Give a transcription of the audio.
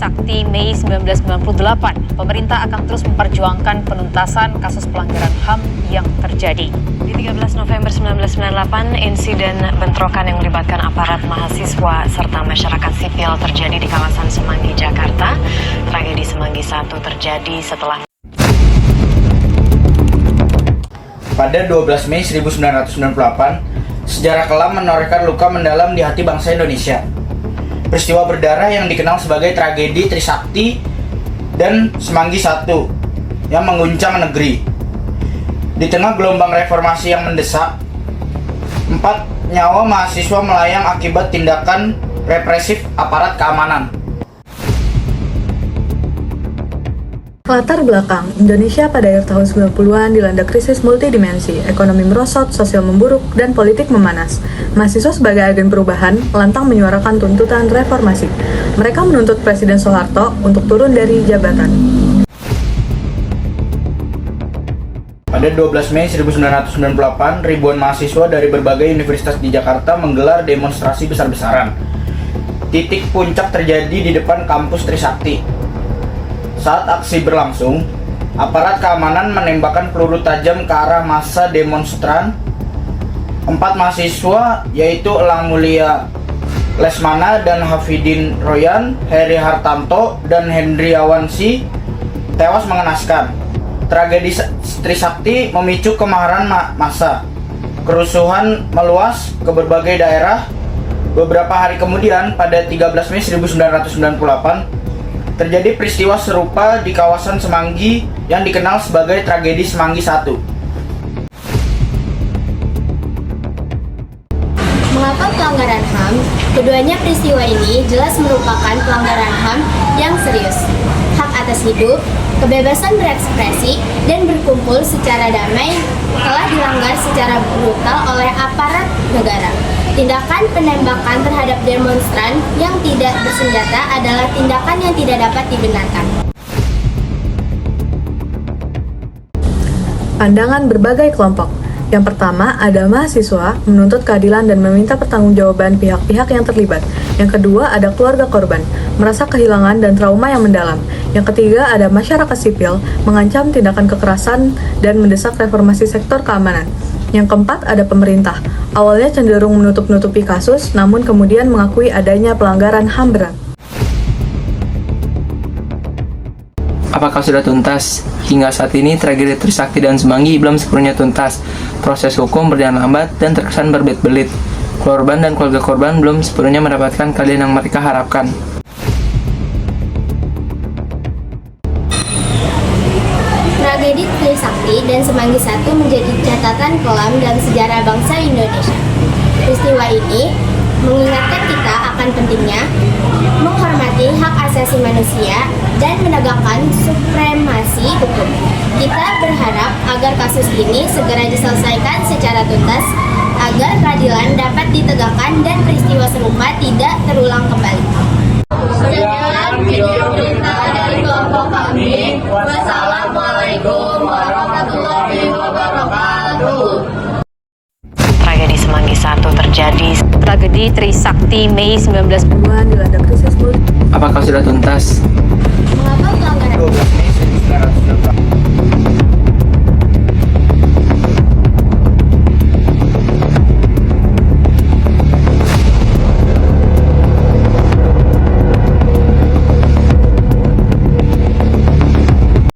Trisakti Mei 1998, pemerintah akan terus memperjuangkan penuntasan kasus pelanggaran HAM yang terjadi. Di 13 November 1998, insiden bentrokan yang melibatkan aparat mahasiswa serta masyarakat sipil terjadi di kawasan Semanggi, Jakarta. Tragedi Semanggi 1 terjadi setelah pada 12 Mei 1998, sejarah kelam menorehkan luka mendalam di hati bangsa Indonesia. Peristiwa berdarah yang dikenal sebagai tragedi Trisakti dan Semanggi 1 yang mengguncang negeri. Di tengah gelombang reformasi yang mendesak, 4 nyawa mahasiswa melayang akibat tindakan represif aparat keamanan. Latar belakang, Indonesia pada akhir tahun 90-an dilanda krisis multidimensi, ekonomi merosot, sosial memburuk, dan politik memanas. Mahasiswa sebagai agen perubahan lantang menyuarakan tuntutan reformasi. Mereka menuntut Presiden Soeharto untuk turun dari jabatan. Pada 12 Mei 1998, ribuan mahasiswa dari berbagai universitas di Jakarta menggelar demonstrasi besar-besaran. Titik puncak terjadi di depan kampus Trisakti. Saat aksi berlangsung, aparat keamanan menembakkan peluru tajam ke arah massa demonstran. 4 mahasiswa, yaitu Elang Mulia Lesmana dan Hafidin Royan, Heri Hartanto, dan Hendriawan Si, tewas mengenaskan. Tragedi Trisakti memicu kemarahan massa. Kerusuhan meluas ke berbagai daerah. Beberapa hari kemudian, pada 13 Mei 1998, terjadi peristiwa serupa di kawasan Semanggi yang dikenal sebagai tragedi Semanggi 1. Mengapa pelanggaran HAM? Keduanya peristiwa ini jelas merupakan pelanggaran HAM yang serius. Hak atas hidup, kebebasan berekspresi, dan berkumpul secara damai telah dilanggar secara brutal oleh aparat negara. Tindakan penembakan terhadap demonstran yang tidak bersenjata adalah tindakan yang tidak dapat dibenarkan. Pandangan berbagai kelompok. Yang pertama, ada mahasiswa menuntut keadilan dan meminta pertanggungjawaban pihak-pihak yang terlibat. Yang kedua, ada keluarga korban, merasa kehilangan dan trauma yang mendalam. Yang ketiga, ada masyarakat sipil, mengancam tindakan kekerasan dan mendesak reformasi sektor keamanan. Yang keempat, ada pemerintah. Awalnya cenderung menutup-nutupi kasus, namun kemudian mengakui adanya pelanggaran HAM berat. Apakah sudah tuntas? Hingga saat ini, tragedi Trisakti dan Semanggi belum sepenuhnya tuntas. Proses hukum berjalan lambat dan terkesan berbelit-belit. Korban dan keluarga korban belum sepenuhnya mendapatkan keadilan yang mereka harapkan. Tragedi Trisakti dan Semanggi 1 menjadi catatan kelam dalam sejarah bangsa Indonesia. Peristiwa ini mengingatkan kita akan pentingnya menghormati hak asasi manusia dan menegakkan supremasi hukum. Kita berharap agar kasus ini segera diselesaikan secara tuntas, agar keadilan dapat ditegakkan dan peristiwa serupa tidak terulang kembali. Sekian video berita dari kelompok kami. Wassalamualaikum warahmatullahi wabarakatuh. tragedi Semanggi 1 terjadi. Tragedi Trisakti Mei 1998 dilanda krisis multidimensi. Apakah sudah tuntas? Mengapa pelanggaran 12 Mei 1998